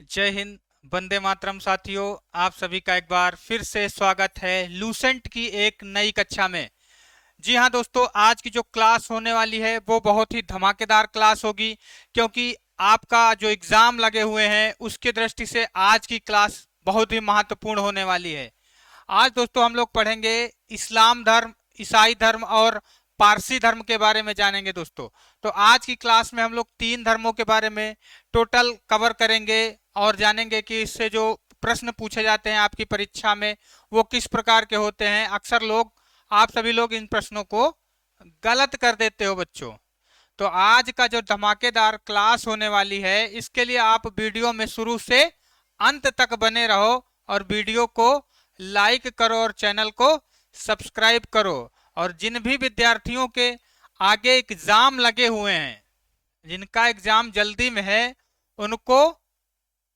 जय हिंद। वंदे मातरम साथियों, आप सभी का एक बार फिर से स्वागत है लूसेंट की एक नई कक्षा में। जी हाँ दोस्तों, आज की जो क्लास होने वाली है वो बहुत ही धमाकेदार क्लास होगी, क्योंकि आपका जो एग्जाम लगे हुए हैं उसके दृष्टि से आज की क्लास बहुत ही महत्वपूर्ण होने वाली है। आज दोस्तों हम लोग पढ़ेंगे इस्लाम धर्म, ईसाई धर्म और पारसी धर्म के बारे में जानेंगे दोस्तों। तो आज की क्लास में हम लोग 3 धर्मों के बारे में टोटल कवर करेंगे और जानेंगे कि इससे जो प्रश्न पूछे जाते हैं आपकी परीक्षा में वो किस प्रकार के होते हैं। अक्सर आप सभी लोग इन प्रश्नों को गलत कर देते हो बच्चों। तो आज का जो धमाकेदार क्लास होने वाली है इसके लिए आप वीडियो में शुरू से अंत तक बने रहो और वीडियो को लाइक करो और चैनल को सब्सक्राइब करो। और जिन भी विद्यार्थियों के आगे एग्जाम लगे हुए हैं, जिनका एग्जाम जल्दी में है, उनको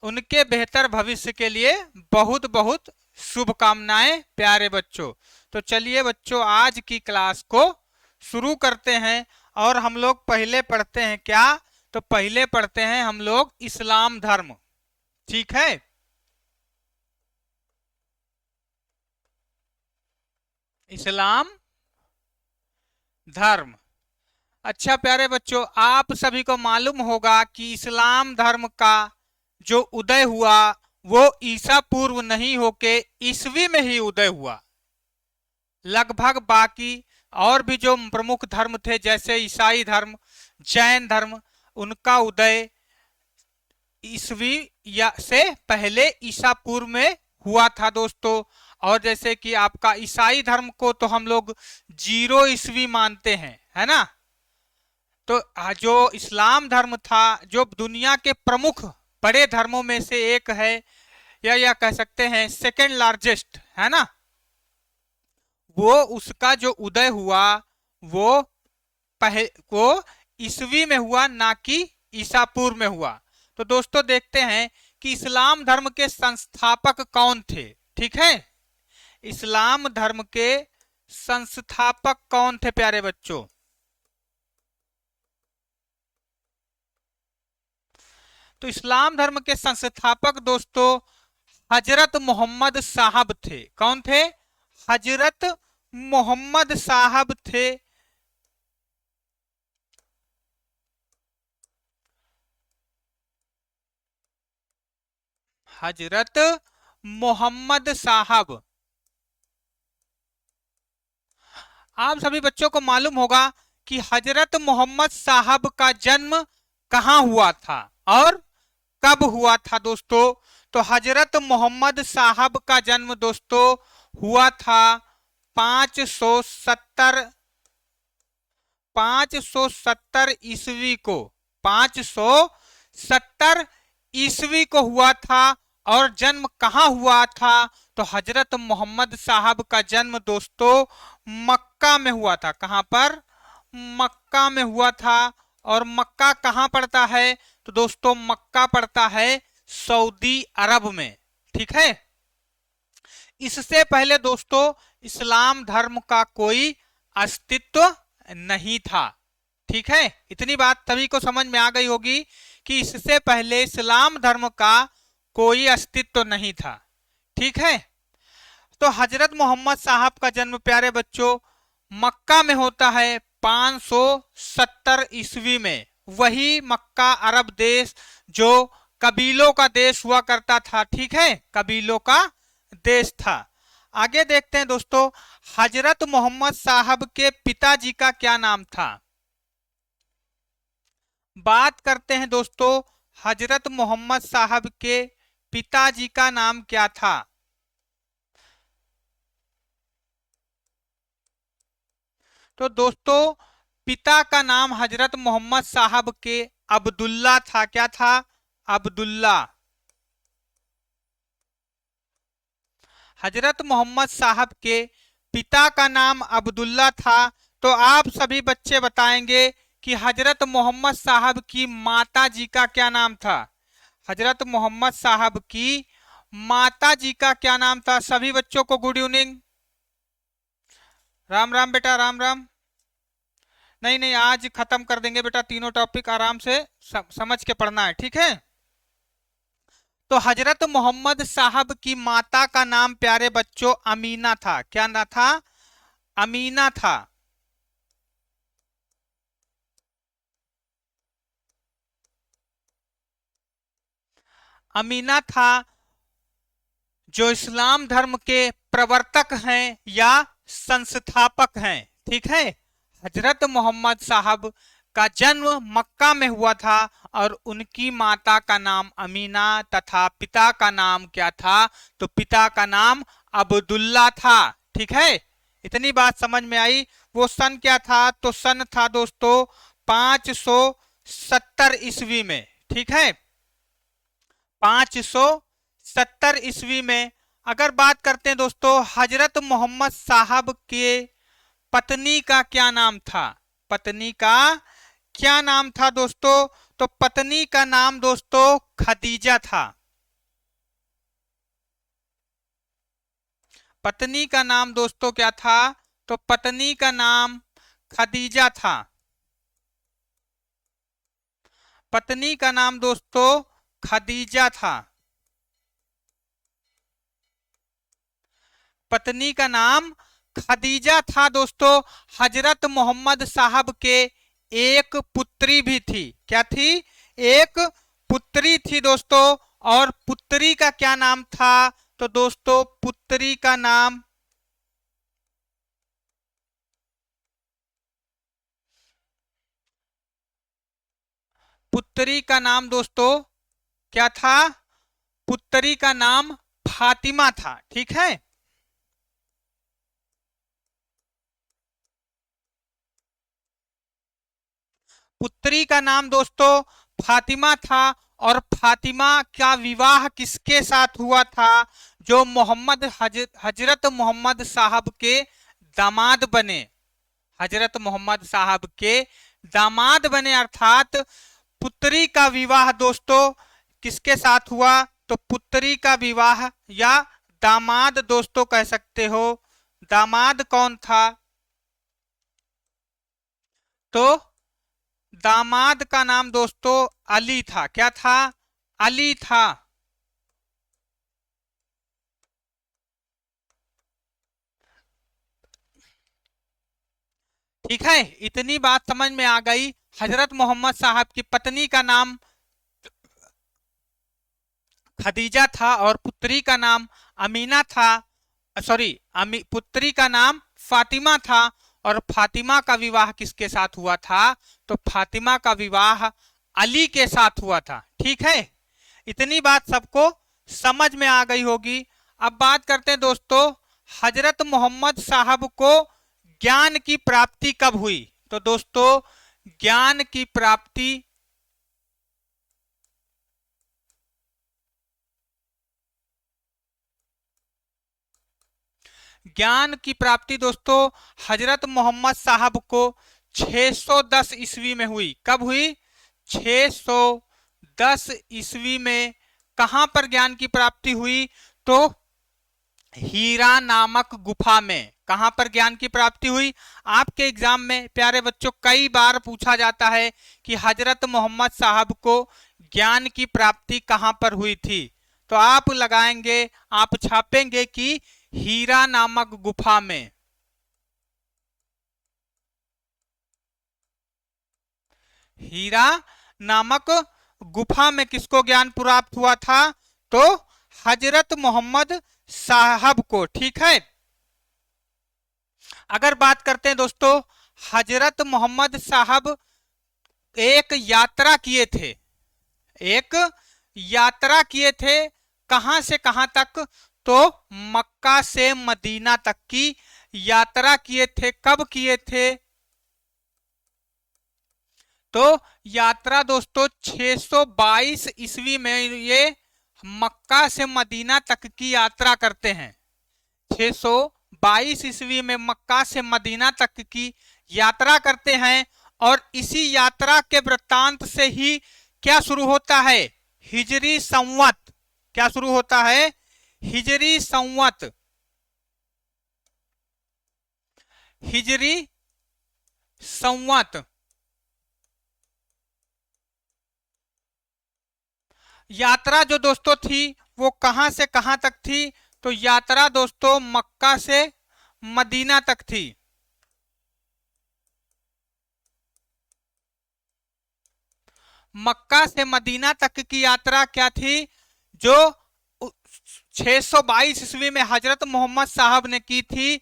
उनके बेहतर भविष्य के लिए बहुत बहुत शुभकामनाएं प्यारे बच्चों। तो चलिए बच्चों, आज की क्लास को शुरू करते हैं। और हम लोग पहले पढ़ते हैं क्या? तो पहले पढ़ते हैं हम लोग इस्लाम धर्म। ठीक है, इस्लाम धर्म। अच्छा प्यारे बच्चों, आप सभी को मालूम होगा कि इस्लाम धर्म का जो उदय हुआ वो ईसा पूर्व नहीं होके ईसवी में ही उदय हुआ। लगभग बाकी और भी जो प्रमुख धर्म थे जैसे ईसाई धर्म, जैन धर्म, उनका उदय ईसवी या से पहले ईसा पूर्व में हुआ था दोस्तों। और जैसे कि आपका ईसाई धर्म को तो हम लोग 0 ईस्वी मानते हैं, है ना। तो जो इस्लाम धर्म था, जो दुनिया के प्रमुख बड़े धर्मों में से एक है, या कह सकते हैं सेकेंड लार्जेस्ट, है ना। वो उसका जो उदय हुआ वो वो ईसवी में हुआ, ना कि ईसा पूर्व में हुआ। तो दोस्तों देखते हैं कि इस्लाम धर्म के संस्थापक कौन थे। ठीक है, इस्लाम धर्म के संस्थापक कौन थे प्यारे बच्चों? तो इस्लाम धर्म के संस्थापक दोस्तों हजरत मोहम्मद साहब थे। कौन थे? हजरत मोहम्मद साहब थे। हजरत मोहम्मद साहब। आप सभी बच्चों को मालूम होगा कि हजरत मोहम्मद साहब का जन्म कहाँ हुआ था और कब हुआ था दोस्तों। तो हजरत मोहम्मद साहब का जन्म दोस्तों हुआ था 570 570 ईस्वी को। 570 ईस्वी को हुआ था। और जन्म कहाँ हुआ था? तो हजरत मोहम्मद साहब का जन्म दोस्तों मक्का में हुआ था। कहाँ पर? मक्का में हुआ था। और मक्का कहाँ पड़ता है? तो दोस्तों मक्का पड़ता है सऊदी अरब में। ठीक है, इससे पहले दोस्तों इस्लाम धर्म का कोई अस्तित्व नहीं था। ठीक है, इतनी बात सभी को समझ में आ गई होगी कि इससे पहले इस्लाम धर्म का कोई अस्तित्व नहीं था। ठीक है, तो हजरत मोहम्मद साहब का जन्म प्यारे बच्चों मक्का में होता है 570 ईस्वी में। वही मक्का अरब देश जो कबीलों का देश हुआ करता था। ठीक है, कबीलों का देश था। आगे देखते हैं दोस्तों, हजरत मोहम्मद साहब के पिताजी का क्या नाम था। बात करते हैं दोस्तों हजरत मोहम्मद साहब के पिताजी का नाम क्या था। तो दोस्तों पिता का नाम हजरत मोहम्मद साहब के अब्दुल्ला था। क्या था? अब्दुल्ला। हजरत मोहम्मद साहब के पिता का नाम अब्दुल्ला था। तो आप सभी बच्चे बताएंगे कि हजरत मोहम्मद साहब की माता जी का क्या नाम था। हजरत मोहम्मद साहब की माता जी का क्या नाम था? सभी बच्चों को गुड इवनिंग। राम राम बेटा, राम राम। नहीं नहीं, आज खत्म कर देंगे बेटा, तीनों टॉपिक आराम से समझ के पढ़ना है। ठीक है, तो हजरत मोहम्मद साहब की माता का नाम प्यारे बच्चों अमीना था। क्या ना था? अमीना था। अमीना था, जो इस्लाम धर्म के प्रवर्तक हैं या संस्थापक हैं। ठीक है। हजरत मोहम्मद साहब का जन्म मक्का में हुआ था और उनकी माता का नाम अमीना तथा पिता का नाम क्या था? तो पिता का नाम अब्दुल्ला था। ठीक है, इतनी बात समझ में आई। वो सन क्या था? तो सन था दोस्तों 570 ईस्वी में। ठीक है, 570 ईस्वी में। अगर बात करते हैं दोस्तों हजरत मोहम्मद साहब के पत्नी का क्या नाम था? पत्नी का क्या नाम था दोस्तों? तो पत्नी का नाम दोस्तों खदीजा था। पत्नी का नाम दोस्तों क्या था? तो पत्नी का नाम खदीजा था। पत्नी का नाम दोस्तों खदीजा था। पत्नी का नाम खदीजा था दोस्तों। हजरत मोहम्मद साहब के एक पुत्री भी थी। क्या थी? एक पुत्री थी दोस्तों। और पुत्री का क्या नाम था? तो दोस्तों पुत्री का नाम पुत्री का नाम दोस्तों क्या था? पुत्री का नाम फातिमा था। ठीक है, पुत्री का नाम दोस्तों फातिमा था। और फातिमा का विवाह किसके साथ हुआ था? जो हजरत मोहम्मद साहब के दामाद बने। हजरत मोहम्मद साहब के दामाद बने, अर्थात पुत्री का विवाह दोस्तों किसके साथ हुआ? तो पुत्री का विवाह या दामाद दोस्तों कह सकते हो। दामाद कौन था? तो दामाद का नाम दोस्तों अली था। क्या था? अली था। ठीक है, इतनी बात समझ में आ गई। हजरत मोहम्मद साहब की पत्नी का नाम खदीजा था और पुत्री का नाम अमीना था। सॉरी, पुत्री का नाम फातिमा था। और फातिमा का विवाह किसके साथ हुआ था? तो फातिमा का विवाह अली के साथ हुआ था। ठीक है, इतनी बात सबको समझ में आ गई होगी। अब बात करते हैं दोस्तों हजरत मोहम्मद साहब को ज्ञान की प्राप्ति कब हुई? तो दोस्तों ज्ञान की प्राप्ति ज्ञान की प्राप्ति दोस्तों हजरत मोहम्मद साहब को 610 ईस्वी में हुई। कब हुई? 610 ईस्वी में। कहां पर ज्ञान की प्राप्ति हुई? तो हीरा नामक गुफा में। कहां पर ज्ञान की प्राप्ति हुई? आपके एग्जाम में प्यारे बच्चों कई बार पूछा जाता है कि हजरत मोहम्मद साहब को ज्ञान की प्राप्ति कहां पर हुई थी। तो आप लगाएंगे, आप छापेंगे कि हीरा नामक गुफा में। हीरा नामक गुफा में किसको ज्ञान प्राप्त हुआ था? तो हजरत मोहम्मद साहब को। ठीक है, अगर बात करते हैं दोस्तों हजरत मोहम्मद साहब एक यात्रा किए थे। एक यात्रा किए थे, कहां से कहां तक? तो मक्का से मदीना तक की यात्रा किए थे। कब किए थे? तो यात्रा दोस्तों 622 ईस्वी में ये मक्का से मदीना तक की यात्रा करते हैं। 622 ईस्वी में मक्का से मदीना तक की यात्रा करते हैं। और इसी यात्रा के वृत्तांत से ही क्या शुरू होता है? हिजरी संवत। क्या शुरू होता है? हिजरी संवत। हिजरी संवत यात्रा जो दोस्तों थी वो कहां से कहां तक थी? तो यात्रा दोस्तों मक्का से मदीना तक थी। मक्का से मदीना तक की यात्रा क्या थी? जो 622 ईस्वी में हजरत मोहम्मद साहब ने की थी,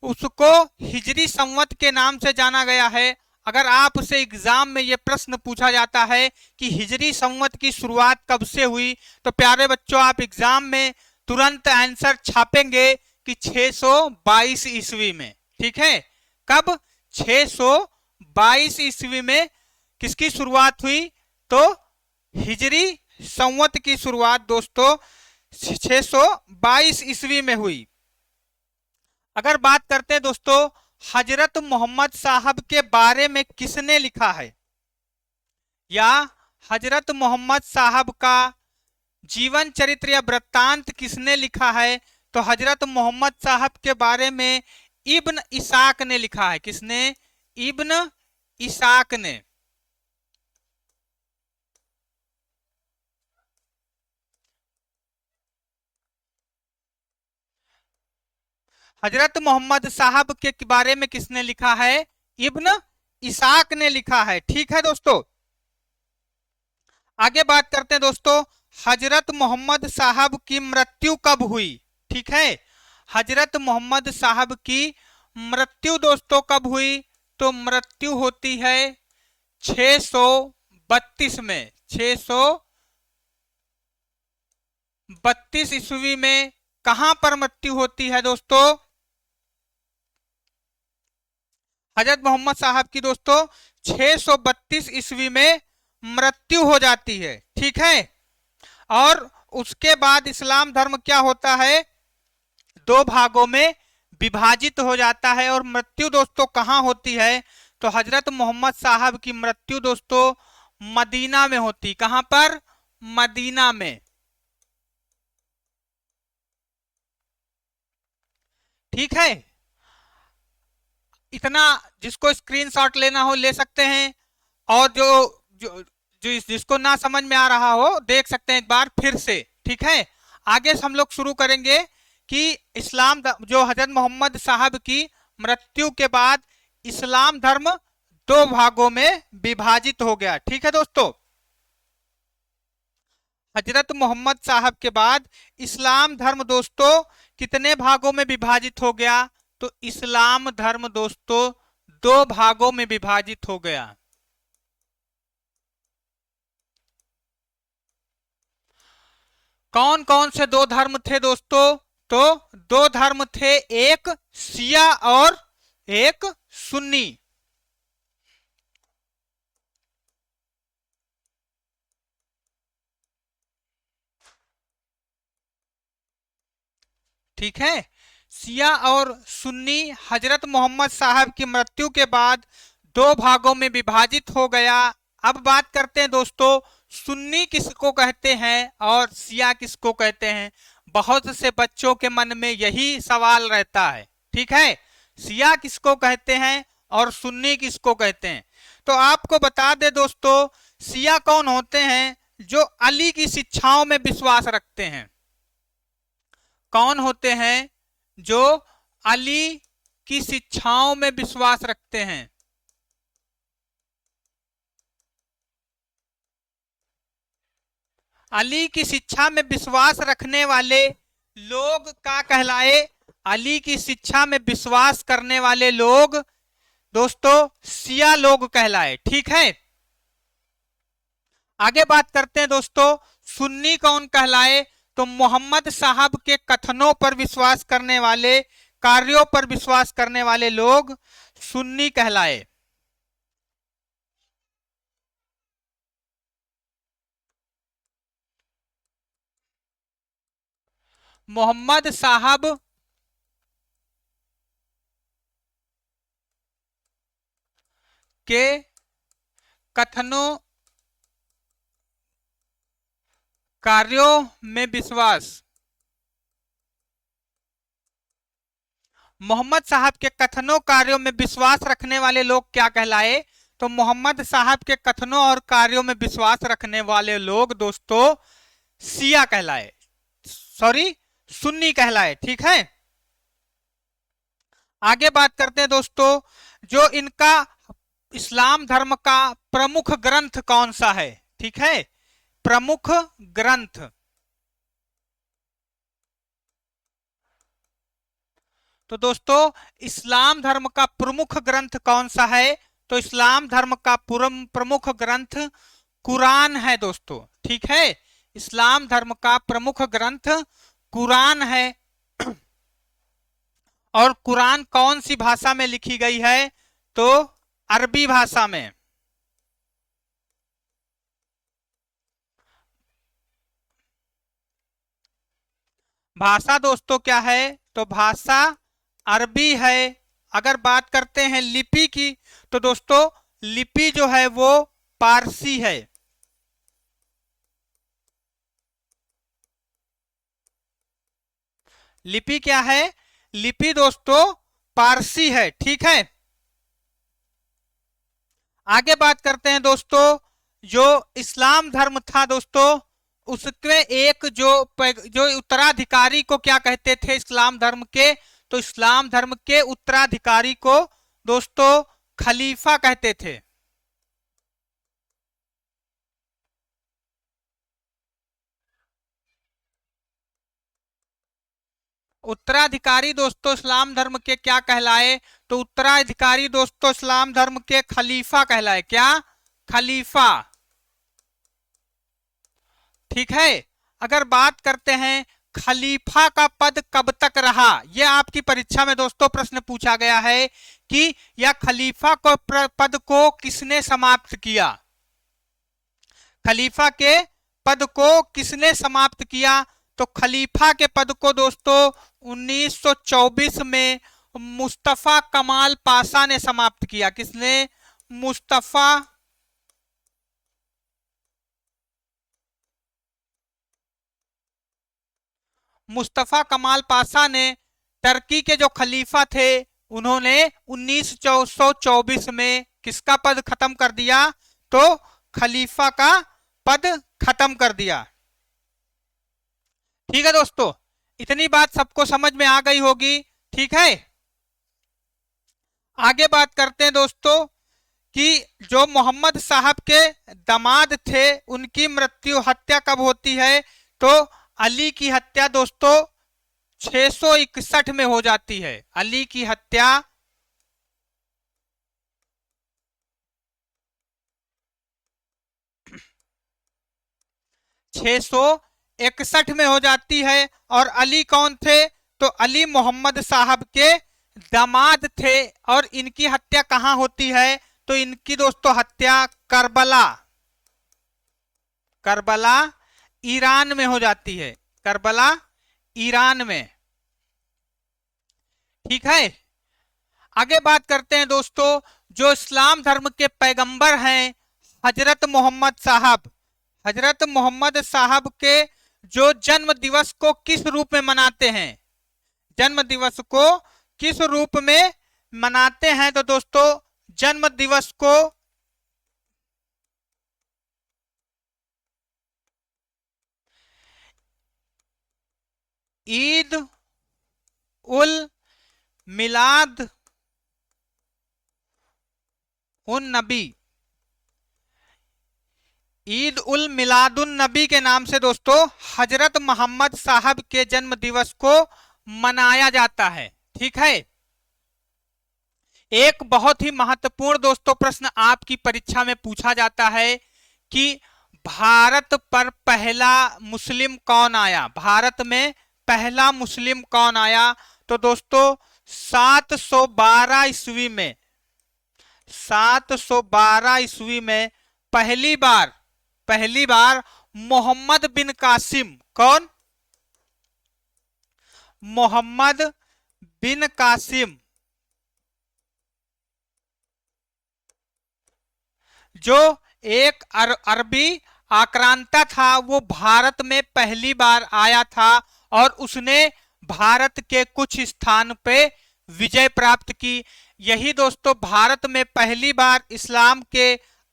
उसको हिजरी संवत के नाम से जाना गया है। अगर आपसे एग्जाम में यह प्रश्न पूछा जाता है कि हिजरी संवत की शुरुआत कब से हुई, तो प्यारे बच्चों आप एग्जाम में तुरंत आंसर छापेंगे कि 622 ईस्वी में। ठीक है, कब? 622 ईस्वी में किसकी शुरुआत हुई? तो हिजरी संवत की शुरुआत दोस्तों 622 ईस्वी में हुई। अगर बात करते हैं दोस्तों हजरत मोहम्मद साहब के बारे में किसने लिखा है, या हजरत मोहम्मद साहब का जीवन चरित्र या वृत्तांत किसने लिखा है, तो हजरत मोहम्मद साहब के बारे में इब्न इसाक ने लिखा है। किसने? इब्न इसाक ने। हजरत मोहम्मद साहब के बारे में किसने लिखा है? इब्न इसाक ने लिखा है। ठीक है दोस्तों, आगे बात करते हैं दोस्तों हजरत मोहम्मद साहब की मृत्यु कब हुई। ठीक है, हजरत मोहम्मद साहब की मृत्यु दोस्तों कब हुई? तो मृत्यु होती है 632 में। 632 ईस्वी में कहां पर मृत्यु होती है दोस्तों? हजरत मोहम्मद साहब की दोस्तों 632 ईस्वी में मृत्यु हो जाती है। ठीक है, और उसके बाद इस्लाम धर्म क्या होता है? दो भागों में विभाजित हो जाता है। और मृत्यु दोस्तों कहां होती है? तो हजरत मोहम्मद साहब की मृत्यु दोस्तों मदीना में होती। कहां पर? मदीना में। ठीक है, इतना जिसको स्क्रीनशॉट लेना हो ले सकते हैं, और जो जो जो जिसको ना समझ में आ रहा हो देख सकते हैं एक बार फिर से। ठीक है, आगे से हम लोग शुरू करेंगे कि इस्लाम जो हजरत मोहम्मद साहब की मृत्यु के बाद इस्लाम धर्म दो भागों में विभाजित हो गया। ठीक है दोस्तों, हजरत मोहम्मद साहब के बाद इस्लाम धर्म दोस्तों कितने भागों में विभाजित हो गया? तो इस्लाम धर्म दोस्तों दो भागों में विभाजित हो गया। कौन कौन से दो धर्म थे दोस्तों? तो दो धर्म थे, एक शिया और एक सुन्नी। ठीक है, शिया और सुन्नी हजरत मोहम्मद साहब की मृत्यु के बाद दो भागों में विभाजित हो गया। अब बात करते हैं दोस्तों सुन्नी किसको कहते हैं और शिया किसको कहते हैं। बहुत से बच्चों के मन में यही सवाल रहता है। ठीक है, शिया किसको कहते हैं और सुन्नी किसको कहते हैं? तो आपको बता दे दोस्तों शिया कौन होते हैं? जो अली की शिक्षाओं में विश्वास रखते हैं। कौन होते हैं? जो अली की शिक्षाओं में विश्वास रखते हैं। अली की शिक्षा में विश्वास रखने वाले लोग क्या कहलाए? अली की शिक्षा में विश्वास करने वाले लोग दोस्तों शिया लोग कहलाए। ठीक है, आगे बात करते हैं दोस्तों सुन्नी कौन कहलाए? तो मोहम्मद साहब के कथनों पर विश्वास करने वाले, कार्यों पर विश्वास करने वाले लोग सुन्नी कहलाए। मोहम्मद साहब के कथनों, कार्यों में विश्वास। मोहम्मद साहब के कथनों कार्यों में विश्वास रखने वाले लोग क्या कहलाए? तो मोहम्मद साहब के कथनों और कार्यों में विश्वास रखने वाले लोग दोस्तों शिया कहलाए, सॉरी सुन्नी कहलाए। ठीक है, आगे बात करते हैं दोस्तों, जो इनका इस्लाम धर्म का प्रमुख ग्रंथ कौन सा है। ठीक है, प्रमुख ग्रंथ, तो दोस्तों इस्लाम धर्म का प्रमुख ग्रंथ कौन सा है, तो इस्लाम धर्म का प्रमुख ग्रंथ कुरान है दोस्तों। ठीक है, इस्लाम धर्म का प्रमुख ग्रंथ कुरान है। और कुरान कौन सी भाषा में लिखी गई है, तो अरबी भाषा में। भाषा दोस्तों क्या है, तो भाषा अरबी है। अगर बात करते हैं लिपि की, तो दोस्तों लिपि जो है वो पारसी है। लिपि क्या है, लिपि दोस्तों पारसी है। ठीक है, आगे बात करते हैं दोस्तों, जो इस्लाम धर्म था दोस्तों, उसके एक जो उत्तराधिकारी को क्या कहते थे इस्लाम धर्म के, तो इस्लाम धर्म के उत्तराधिकारी को दोस्तों खलीफा कहते थे। उत्तराधिकारी दोस्तों इस्लाम धर्म के क्या कहलाए, तो उत्तराधिकारी दोस्तों इस्लाम धर्म के खलीफा कहलाए। क्या, खलीफा। ठीक है, अगर बात करते हैं खलीफा का पद कब तक रहा, यह आपकी परीक्षा में दोस्तों प्रश्न पूछा गया है कि यह खलीफा को पद को किसने समाप्त किया, खलीफा के पद को किसने समाप्त किया, तो खलीफा के पद को दोस्तों 1924 में मुस्तफा कमाल पाशा ने समाप्त किया। किसने, मुस्तफा कमाल पाशा ने, टर्की के जो खलीफा थे, उन्होंने 1924 में किसका पद खत्म कर दिया, तो खलीफा का पद खत्म कर दिया। ठीक है दोस्तों, इतनी बात सबको समझ में आ गई होगी। ठीक है, आगे बात करते हैं दोस्तों कि जो मोहम्मद साहब के दामाद थे, उनकी हत्या कब होती है, तो अली की हत्या दोस्तों 661 में हो जाती है। अली की हत्या 661 में हो जाती है। और अली कौन थे, तो अली मोहम्मद साहब के दामाद थे। और इनकी हत्या कहां होती है, तो इनकी दोस्तों हत्या करबला ईरान में हो जाती है, करबला ईरान में। ठीक है, आगे बात करते हैं दोस्तों, जो इस्लाम धर्म के पैगंबर हैं हजरत मोहम्मद साहब, हजरत मोहम्मद साहब के जो जन्म दिवस को किस रूप में मनाते हैं, जन्म दिवस को किस रूप में मनाते हैं, तो दोस्तों जन्म दिवस को ईद उल मिलाद उन नबी, ईद उल मिलादुन नबी के नाम से दोस्तों हजरत मोहम्मद साहब के जन्म दिवस को मनाया जाता है। ठीक है, एक बहुत ही महत्वपूर्ण दोस्तों प्रश्न आपकी परीक्षा में पूछा जाता है कि भारत पर पहला मुस्लिम कौन आया, भारत में पहला मुस्लिम कौन आया, तो दोस्तों 712 ईस्वी में, 712 ईस्वी में पहली बार मोहम्मद बिन कासिम, कौन, मोहम्मद बिन कासिम, जो एक अरबी आक्रांता था, वो भारत में पहली बार आया था और उसने भारत के कुछ स्थान पे विजय प्राप्त की। यही दोस्तों भारत में पहली बार इस्लाम के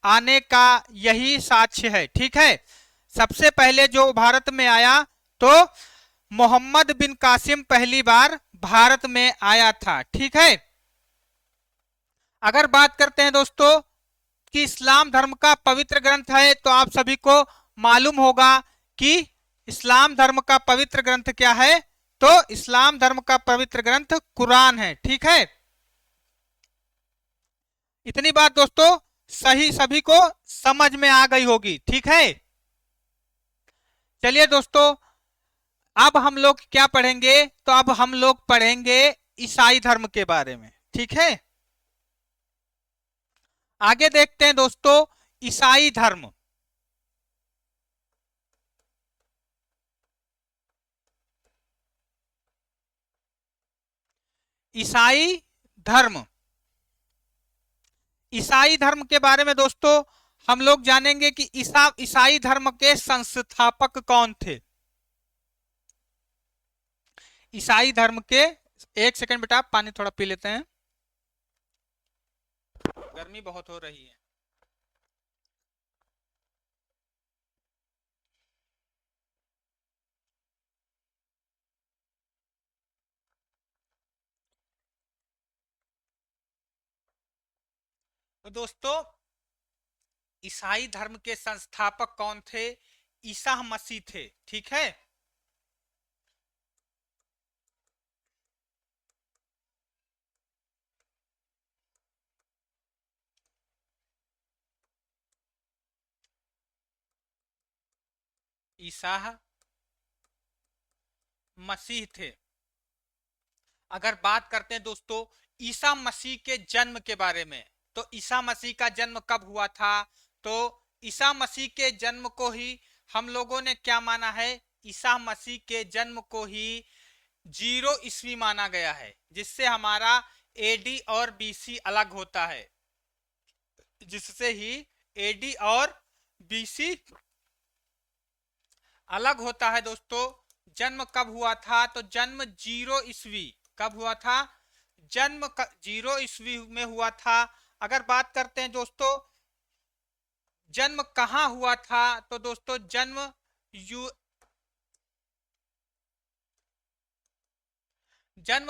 आने का यही साक्ष्य है। ठीक है, सबसे पहले जो भारत में आया तो मोहम्मद बिन कासिम पहली बार भारत में आया था। ठीक है। अगर बात करते हैं दोस्तों कि इस्लाम धर्म का पवित्र ग्रंथ है, तो आप सभी को मालूम होगा कि इस्लाम धर्म का पवित्र ग्रंथ क्या है। तो इस्लाम धर्म का पवित्र ग्रंथ कुरान है। ठीक है। इतनी बात दोस्तों सही सभी को समझ में आ गई होगी। ठीक है। चलिए दोस्तों, अब हम लोग क्या पढ़ेंगे, तो अब हम लोग पढ़ेंगे ईसाई धर्म के बारे में। ठीक है। आगे देखते हैं दोस्तों ईसाई धर्म। ईसाई धर्म, ईसाई धर्म के बारे में दोस्तों हम लोग जानेंगे कि ईसाई धर्म के संस्थापक कौन थे। ईसाई धर्म के, एक सेकंड बेटा पानी थोड़ा पी लेते हैं, गर्मी बहुत हो रही है। तो दोस्तों ईसाई धर्म के संस्थापक कौन थे? ईसा मसीह थे। ठीक है। ईसा मसीह थे। अगर बात करते हैं दोस्तों ईसा मसीह के जन्म के बारे में, तो ईसा मसीह का जन्म कब हुआ था? तो ईसा मसीह के जन्म को ही हम लोगों ने क्या माना है? ईसा मसीह के जन्म को ही 0 ईस्वी माना गया है, जिससे हमारा एडी और बीसी अलग होता है, जिससे ही एडी और बीसी अलग होता है। दोस्तों जन्म कब हुआ था? तो जन्म 0 ईस्वी कब हुआ था? जन्म 0 ईस्वी में हुआ था। अगर बात करते हैं दोस्तों जन्म कहाँ हुआ था, तो दोस्तों जन्म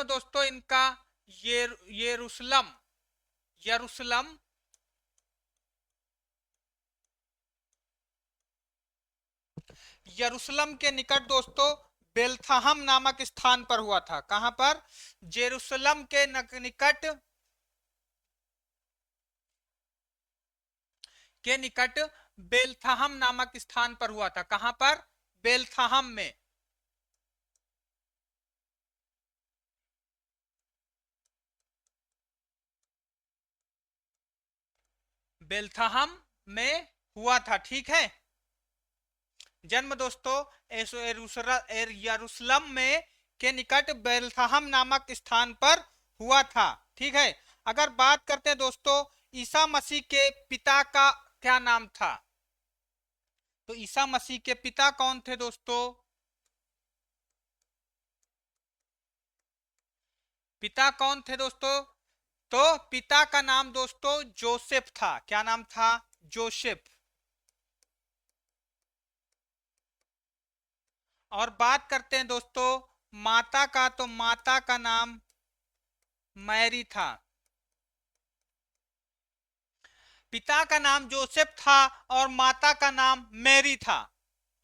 दोस्तों इनका यरूशलेम यरूशलेम यरूशलेम के निकट दोस्तों बेलथहम नामक स्थान पर हुआ था। कहां पर? जेरूशलेम के निकट बेलथहम नामक स्थान पर हुआ था। कहां पर? बेलथहम में। बेलथहम में हुआ था। ठीक है। जन्म दोस्तों यरूशलेम में के निकट बेलथहम नामक स्थान पर हुआ था। ठीक है। अगर बात करते हैं दोस्तों ईसा मसीह के पिता का क्या नाम था, तो ईसा मसीह के पिता कौन थे दोस्तों? पिता कौन थे दोस्तों? तो पिता का नाम दोस्तों जोसेफ था। क्या नाम था? जोसेफ। और बात करते हैं दोस्तों माता का, तो माता का नाम मैरी था। पिता का नाम जोसेफ था और माता का नाम मैरी था।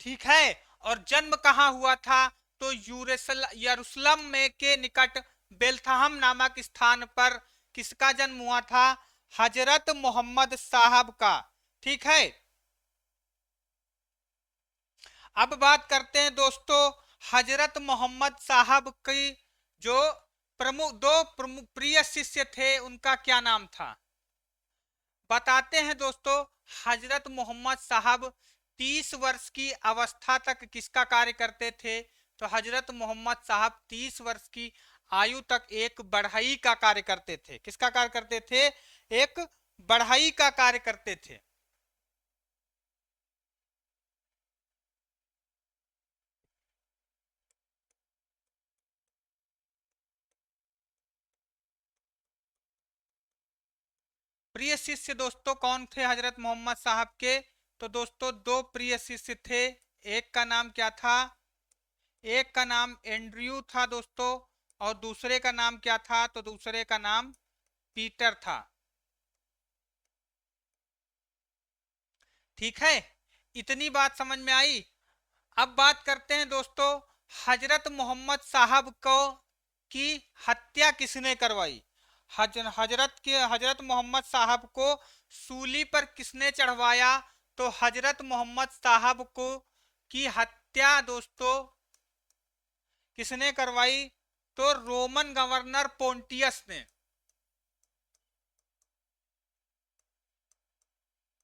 ठीक है। और जन्म कहाँ हुआ था? तो यरूशलेम में के निकट बेलथहम नामक स्थान पर किसका जन्म हुआ था? हजरत मोहम्मद साहब का। ठीक है। अब बात करते हैं दोस्तों हजरत मोहम्मद साहब की जो दो प्रमुख प्रिय शिष्य थे, उनका क्या नाम था? बताते हैं दोस्तों हजरत मोहम्मद साहब 30 वर्ष की अवस्था तक किसका कार्य करते थे? तो हजरत मोहम्मद साहब 30 वर्ष की आयु तक एक बढ़ई का कार्य करते थे। किसका कार्य करते थे? एक बढ़ई का कार्य करते थे। प्रिय शिष्य दोस्तों कौन थे हजरत मोहम्मद साहब के? तो दोस्तों दो प्रिय शिष्य थे, एक का नाम क्या था? एक का नाम एंड्रयू था दोस्तों, और दूसरे का नाम क्या था? तो दूसरे का नाम पीटर था। ठीक है, इतनी बात समझ में आई। अब बात करते हैं दोस्तों, हजरत मोहम्मद साहब को की हत्या किसने करवाई? हजरत मोहम्मद साहब को सूली पर किसने चढ़वाया? तो हजरत मोहम्मद साहब को की हत्या दोस्तों किसने करवाई? तो रोमन गवर्नर पोंटियस ने।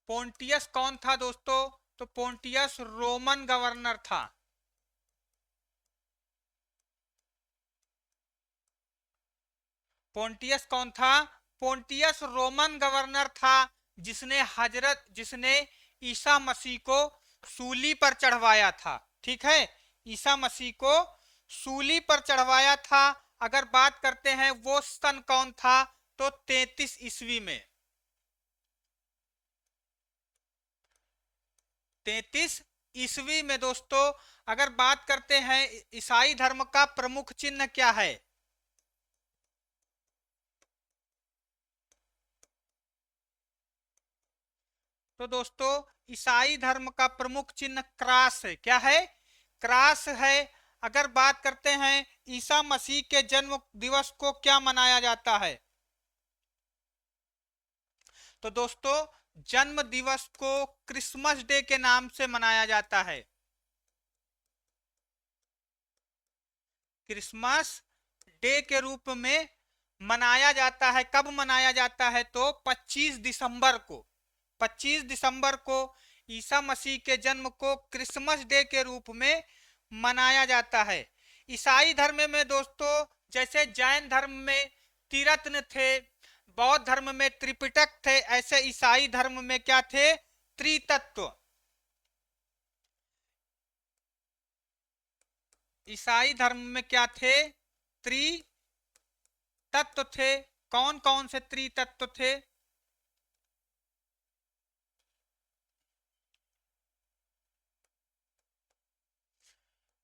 पोंटियस कौन था दोस्तों? तो पोंटियस रोमन गवर्नर था। पोंटियस कौन था? पोंटियस रोमन गवर्नर था, जिसने ईसा मसीह को सूली पर चढ़वाया था। ठीक है, ईसा मसीह को सूली पर चढ़वाया था। अगर बात करते हैं वो सन कौन था? तो 33 ईस्वी में। 33 ईस्वी में दोस्तों। अगर बात करते हैं ईसाई धर्म का प्रमुख चिन्ह क्या है? तो दोस्तों ईसाई धर्म का प्रमुख चिन्ह क्रास है। क्या है? क्रास है। अगर बात करते हैं ईसा मसीह के जन्म दिवस को क्या मनाया जाता है? तो दोस्तों जन्म दिवस को क्रिसमस डे के नाम से मनाया जाता है। क्रिसमस डे के रूप में मनाया जाता है। कब मनाया जाता है? तो 25 दिसंबर को। 25 दिसंबर को ईसा मसीह के जन्म को क्रिसमस डे के रूप में मनाया जाता है। ईसाई धर्म में दोस्तों जैसे जैन धर्म में त्रिरत्न थे, बौद्ध धर्म में त्रिपिटक थे, ऐसे ईसाई धर्म में क्या थे? त्रितत्व। ईसाई धर्म में क्या थे? त्रितत्व थे। कौन कौन से त्रितत्व थे?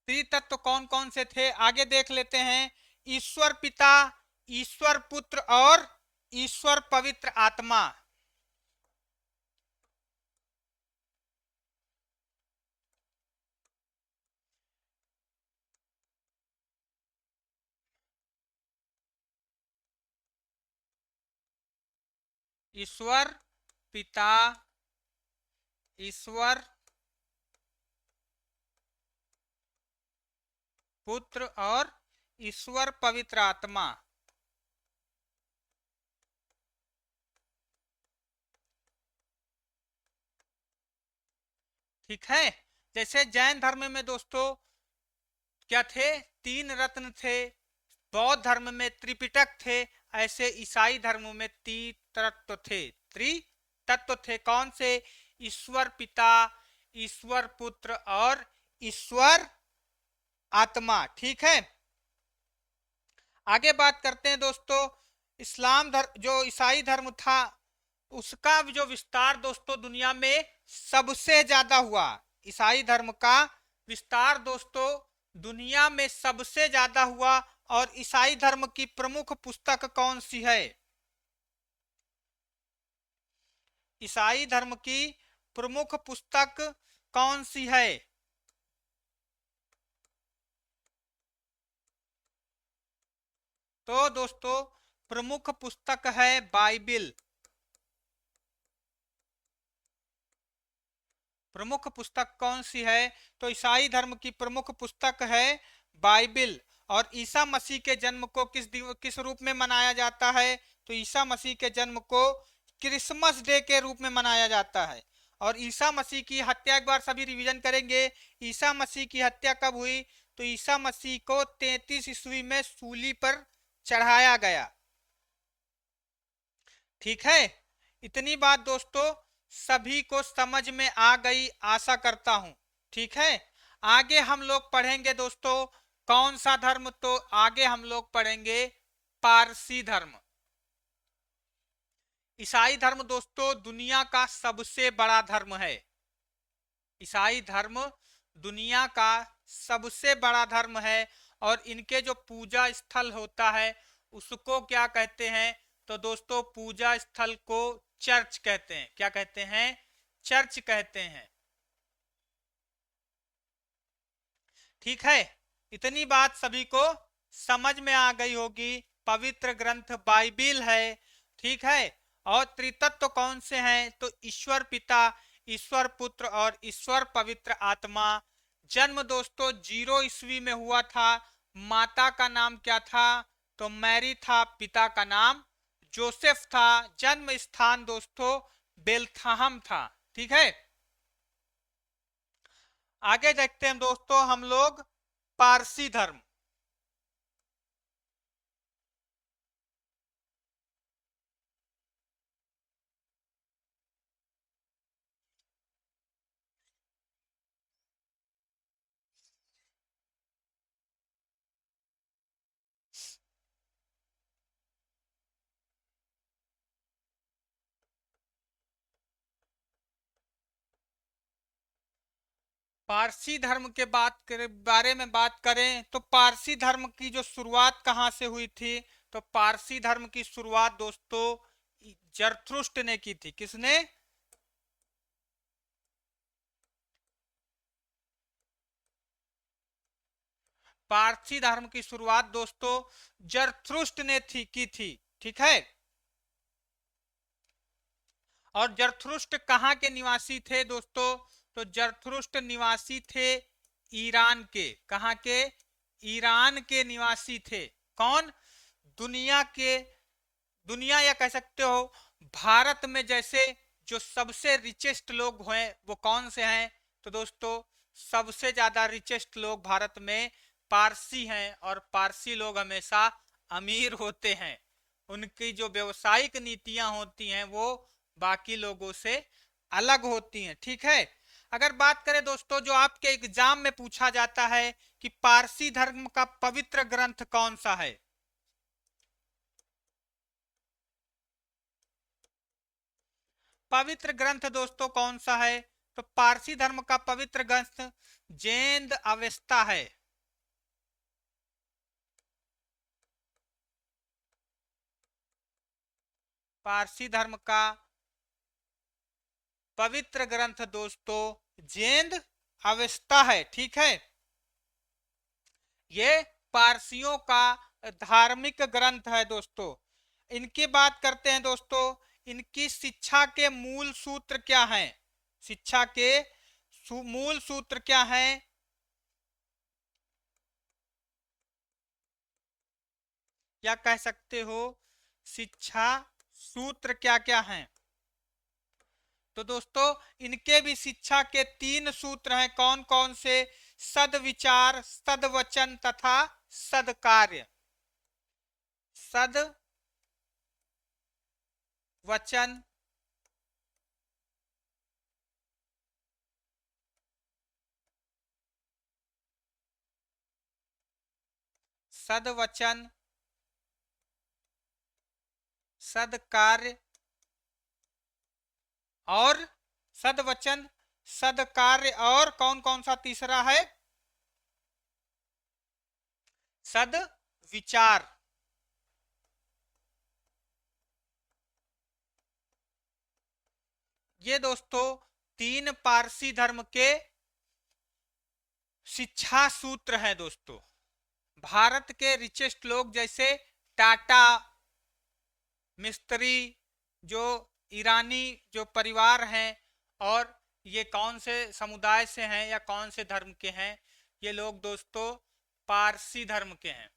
त्रितत्व कौन कौन से थे आगे देख लेते हैं। ईश्वर पिता, ईश्वर पुत्र और ईश्वर पवित्र आत्मा। ईश्वर पिता, ईश्वर पुत्र और ईश्वर पवित्र आत्मा। ठीक है, जैसे जैन धर्म में दोस्तों क्या थे? तीन रत्न थे। बौद्ध धर्म में त्रिपिटक थे। ऐसे ईसाई धर्म में त्रितत्व थे। त्रितत्व थे कौन से? ईश्वर पिता, ईश्वर पुत्र और ईश्वर आत्मा। ठीक है, आगे बात करते हैं दोस्तों। इस्लाम धर्म जो ईसाई धर्म था उसका जो विस्तार दोस्तों दुनिया में सबसे ज्यादा हुआ। ईसाई धर्म का विस्तार दोस्तों दुनिया में सबसे ज्यादा हुआ। और ईसाई धर्म की प्रमुख पुस्तक कौन सी है? ईसाई धर्म की प्रमुख पुस्तक कौन सी है? तो दोस्तों प्रमुख पुस्तक है बाइबिल। प्रमुख पुस्तक कौन सी है? तो ईसाई धर्म की प्रमुख पुस्तक है बाइबिल। और ईसा मसीह के जन्म को किस रूप में मनाया जाता है? तो ईसा मसीह के जन्म को क्रिसमस डे के रूप में मनाया जाता है। और ईसा मसीह की हत्या एक बार सभी रिवीजन करेंगे। ईसा मसीह की हत्या कब हुई? तो ईसा मसीह को 33 ईस्वी में सूली पर चढ़ाया गया। ठीक है, इतनी बात दोस्तों सभी को समझ में आ गई आशा करता हूं। ठीक है, आगे हम लोग पढ़ेंगे दोस्तों कौन सा धर्म? तो आगे हम लोग पढ़ेंगे पारसी धर्म। ईसाई धर्म दोस्तों दुनिया का सबसे बड़ा धर्म है। ईसाई धर्म दुनिया का सबसे बड़ा धर्म है और इनके जो पूजा स्थल होता है उसको क्या कहते हैं? तो दोस्तों पूजा स्थल को चर्च कहते हैं। क्या कहते हैं? चर्च कहते हैं। ठीक है, इतनी बात सभी को समझ में आ गई होगी। पवित्र ग्रंथ बाइबिल है। ठीक है, और त्रितत्व कौन से हैं? तो ईश्वर पिता, ईश्वर पुत्र और ईश्वर पवित्र आत्मा। जन्म दोस्तों 0 ईस्वी में हुआ था। माता का नाम क्या था? तो मैरी था। पिता का नाम जोसेफ था। जन्म स्थान दोस्तों बेलथहम था। ठीक है, आगे देखते हैं दोस्तों हम लोग पारसी धर्म। पारसी धर्म के बारे में बात करें तो पारसी धर्म की जो शुरुआत कहां से हुई थी? तो पारसी धर्म की शुरुआत दोस्तों जरथुष्ट ने की थी। किसने? पारसी धर्म की शुरुआत दोस्तों जरथुष्ट ने की थी। ठीक है, और जरथुष्ट कहाँ के निवासी थे दोस्तों? तो जरथुष्ट निवासी थे ईरान के। कहाँ के? ईरान के निवासी थे। कौन? दुनिया के, दुनिया या कह सकते हो भारत में जैसे जो सबसे रिचेस्ट लोग हैं वो कौन से हैं? तो दोस्तों सबसे ज्यादा रिचेस्ट लोग भारत में पारसी हैं और पारसी लोग हमेशा अमीर होते हैं। उनकी जो व्यवसायिक नीतियां होती हैं वो बाकी लोगों से अलग होती हैं। ठीक है, अगर बात करें दोस्तों जो आपके एग्जाम में पूछा जाता है कि पारसी धर्म का पवित्र ग्रंथ कौन सा है? पवित्र ग्रंथ दोस्तों कौन सा है? तो पारसी धर्म का पवित्र ग्रंथ जेंद अवेस्ता है। पारसी धर्म का पवित्र ग्रंथ दोस्तों जेंद अवेस्ता है। ठीक है, ये पारसियों का धार्मिक ग्रंथ है दोस्तों। इनकी बात करते हैं दोस्तों, इनकी शिक्षा के मूल सूत्र क्या हैं? शिक्षा के मूल सूत्र क्या हैं? या कह सकते हो शिक्षा सूत्र क्या क्या हैं? तो दोस्तों इनके भी शिक्षा के 3 सूत्र हैं। कौन कौन से? सदविचार, सदवचन तथा सदकार्य। सद वचन सदवचन सदकार्य और सदवचन सदकार्य, और कौन कौन सा तीसरा है? सदविचार। ये दोस्तों 3 पारसी धर्म के शिक्षा सूत्र हैं दोस्तों। भारत के रिचेस्ट लोग जैसे टाटा, मिस्त्री, जो ईरानी जो परिवार हैं, और ये कौन से समुदाय से हैं या कौन से धर्म के हैं? ये लोग दोस्तों पारसी धर्म के हैं।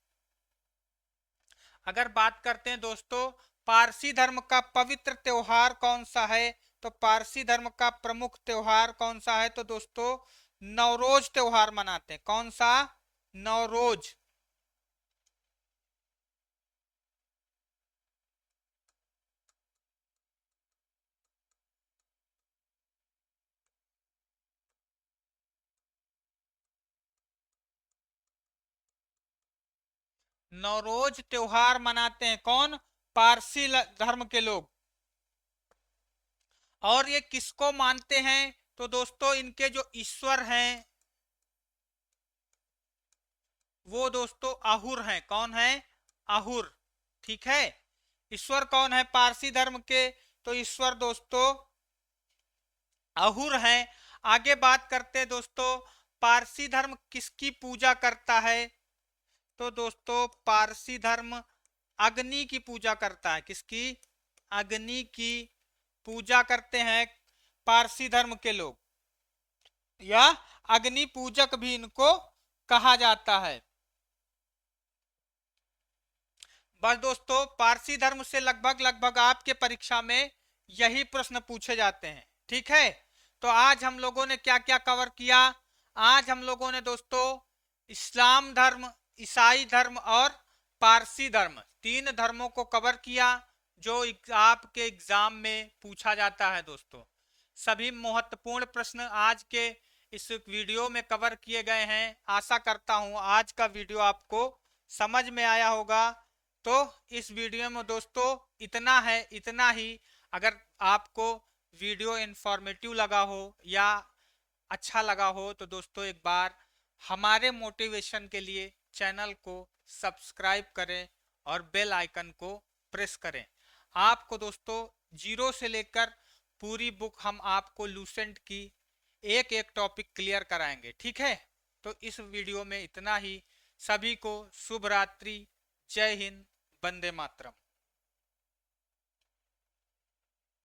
अगर बात करते हैं दोस्तों पारसी धर्म का पवित्र त्योहार कौन सा है? तो पारसी धर्म का प्रमुख त्योहार कौन सा है? तो दोस्तों नवरोज त्योहार मनाते हैं। कौन सा? नवरोज। नवरोज त्योहार मनाते हैं कौन? पारसी धर्म के लोग। और ये किसको मानते हैं? तो दोस्तों इनके जो ईश्वर हैं वो दोस्तों अहुर हैं। कौन है? अहुर। ठीक है। ईश्वर कौन है पारसी धर्म के? तो ईश्वर दोस्तों अहुर हैं। आगे बात करते हैं दोस्तों, पारसी धर्म किसकी पूजा करता है? तो दोस्तों पारसी धर्म अग्नि की पूजा करता है। किसकी? अग्नि की पूजा करते हैं पारसी धर्म के लोग, या अग्नि पूजक भी इनको कहा जाता है। बस दोस्तों पारसी धर्म से लगभग लगभग आपके परीक्षा में यही प्रश्न पूछे जाते हैं। ठीक है, तो आज हम लोगों ने क्या क्या कवर किया? आज हम लोगों ने दोस्तों इस्लाम धर्म, ईसाई धर्म और पारसी धर्म, तीन धर्मों को कवर किया जो आपके एग्जाम में पूछा जाता है। दोस्तों सभी महत्वपूर्ण प्रश्न आज के इस वीडियो में कवर किए गए हैं। आशा करता हूं आज का वीडियो आपको समझ में आया होगा। तो इस वीडियो में दोस्तों इतना है, इतना ही। अगर आपको वीडियो इंफॉर्मेटिव लगा हो या अच्छा लगा हो तो दोस्तों एक बार हमारे मोटिवेशन के लिए चैनल को सब्सक्राइब करें और बेल आइकन को प्रेस करें। आपको दोस्तों जीरो से लेकर पूरी बुक हम आपको लूसेंट की एक एक टॉपिक क्लियर कराएंगे। ठीक है, तो इस वीडियो में इतना ही। सभी को शुभ रात्रि। जय हिंद, वंदे मातरम।